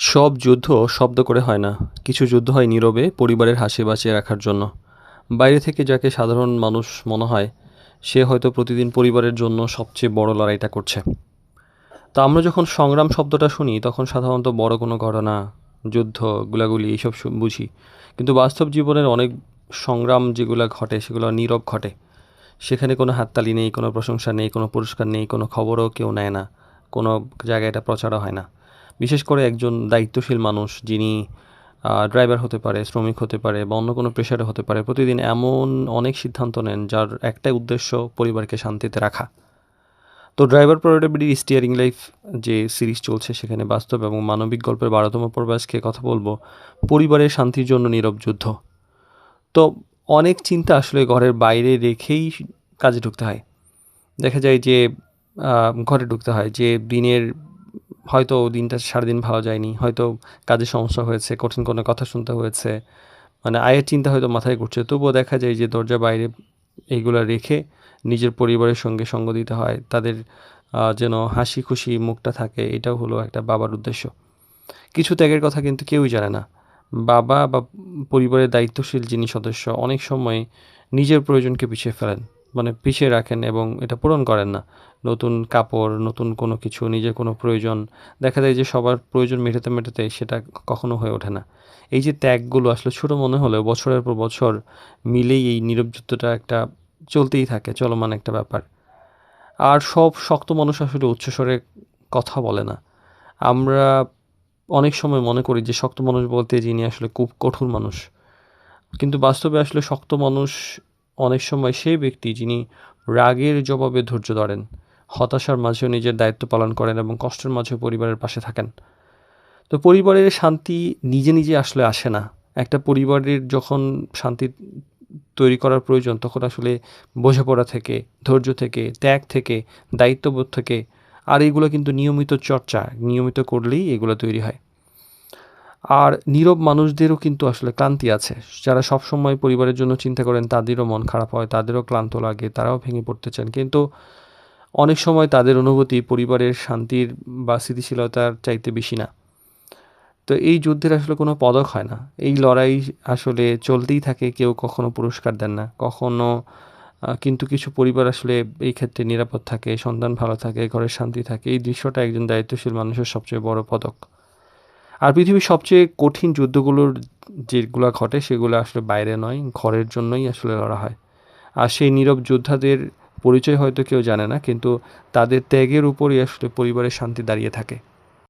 সব যুদ্ধ শব্দ করে হয় না। কিছু যুদ্ধ হয় নীরবে, পরিবারের হাসি বাঁচিয়ে রাখার জন্য। বাইরে থেকে যাকে সাধারণ মানুষ মনে হয়, সে হয়তো প্রতিদিন পরিবারের জন্য সবচেয়ে বড় লড়াইটা করছে। তা আমরা যখন সংগ্রাম শব্দটা শুনি, তখন সাধারণত বড় কোনো ঘটনা, যুদ্ধ, গোলাগুলি এইসব বুঝি। কিন্তু বাস্তব জীবনের অনেক সংগ্রাম যেগুলো ঘটে, সেগুলো নীরব ঘটে। সেখানে কোনো হাততালি নেই, কোনো প্রশংসা নেই, কোনো পুরস্কার নেই, কোনো খবরও কেউ নেয় না, কোনো জায়গায় এটা প্রচারও হয় না। বিশেষ করে একজন দায়িত্বশীল মানুষ, যিনি ড্রাইভার হতে পারে, শ্রমিক হতে পারে, বা অন্য কোনো পেশারে হতে পারে, প্রতিদিন এমন অনেক সিদ্ধান্ত নেন যার একটাই উদ্দেশ্য পরিবারকে শান্তিতে রাখা। তো ড্রাইভার প্রোডাক্টিভিটি স্টিয়ারিং লাইফ যে সিরিজ চলছে, সেখানে বাস্তব এবং মানবিক গল্পের 12তম পর্ব আজকে কথা বলবো পরিবারের শান্তির জন্য নীরব যুদ্ধ। তো অনেক চিন্তা আসলে ঘরের বাইরে রেখেই কাজে ঢুকতে হয়। দেখা যায় যে ঘরে ঢুকতে হয় যে দিনের হয়তো দিনটা সারাদিন ভালো যায়নি, হয়তো কাজে সমস্যা হয়েছে, কঠিন কোনো কথা শুনতে হয়েছে, মানে আয়ের চিন্তা হয়তো মাথায় ঘুরছে, তবুও দেখা যায় যে দরজা বাইরে এইগুলো রেখে নিজের পরিবারের সঙ্গে সঙ্গ দিতে হয়, তাদের যেন হাসি খুশি মুখটা থাকে। এটাও হলো একটা বাবার উদ্দেশ্য। কিছু ত্যাগের কথা কিন্তু কেউই জানে না। বাবা বা পরিবারের দায়িত্বশীল যিনি সদস্য, অনেক সময় নিজের প্রয়োজনকে পিছিয়ে ফেলেন, মানে পিছিয়ে রাখেন এবং এটা পূরণ করেন না। নতুন কাপড়, নতুন কোনো কিছু, নিজের কোনো প্রয়োজন, দেখা যায় যে সবার প্রয়োজন মেটাতে মেটাতে সেটা কখনো হয়ে ওঠে না। এই যে ত্যাগগুলো আসলে ছোটো মনে হলেও বছরের পর বছর মিলেই এই নীরব যুদ্ধটা একটা চলতেই থাকে, চলমান একটা ব্যাপার। আর সব শক্ত মানুষ আসলে উচ্চস্বরে কথা বলে না। আমরা অনেক সময় মনে করি যে শক্ত মানুষ বলতে যিনি আসলে খুব কঠোর মানুষ। কিন্তু বাস্তবে আসলে শক্ত মানুষ অনেক সময় সেই ব্যক্তি যিনি রাগের জবাবে ধৈর্য ধরেন, হতাশার মাঝেও নিজের দায়িত্ব পালন করেন এবং কষ্টের মাঝেও পরিবারের পাশে থাকেন। তো পরিবারের শান্তি নিজে নিজে আসলে আসে না। একটা পরিবারের যখন শান্তি তৈরি করার প্রয়োজন, তখন আসলে বোঝাপড়া থেকে, ধৈর্য থেকে, ত্যাগ থেকে, দায়িত্ববোধ থেকে। আর এগুলো কিন্তু নিয়মিত চর্চা, নিয়মিত করলেই এগুলো তৈরি হয়। আর নীরব মানুষদেরও কিন্তু আসলে ক্লান্তি আছে। যারা সবসময় পরিবারের জন্য চিন্তা করেন, তাদেরও মন খারাপ হয়, তাদেরও ক্লান্ত লাগে, তারাও ভেঙে পড়তে চান। কিন্তু অনেক সময় তাদের অনুভূতি পরিবারের শান্তির বা স্থিতিশীলতার চাইতে বেশি না। তো এই যুদ্ধের আসলে কোনো পদক হয় না। এই লড়াই আসলে চলতেই থাকে, কেউ কখনো পুরস্কার দেন না। কখনো কিন্তু কিছু পরিবার আসলে এই ক্ষেত্রে নিরাপদ থাকে, সন্তান ভালো থাকে, ঘরের শান্তি থাকে। এই দৃশ্যটা একজন দায়িত্বশীল মানুষের সবচেয়ে বড় পদক। আর পৃথিবীর সবচেয়ে কঠিন যুদ্ধগুলোর যেগুলা ঘটে, সেগুলো আসলে বাইরে নয়, ঘরের জন্যই আসলে লড়া হয়। আর সেই নীরব যোদ্ধাদের পরিচয় হয়তো কেউ জানে না, কিন্তু তাদের ত্যাগের উপরই আসলে পরিবারের শান্তি দাঁড়িয়ে থাকে।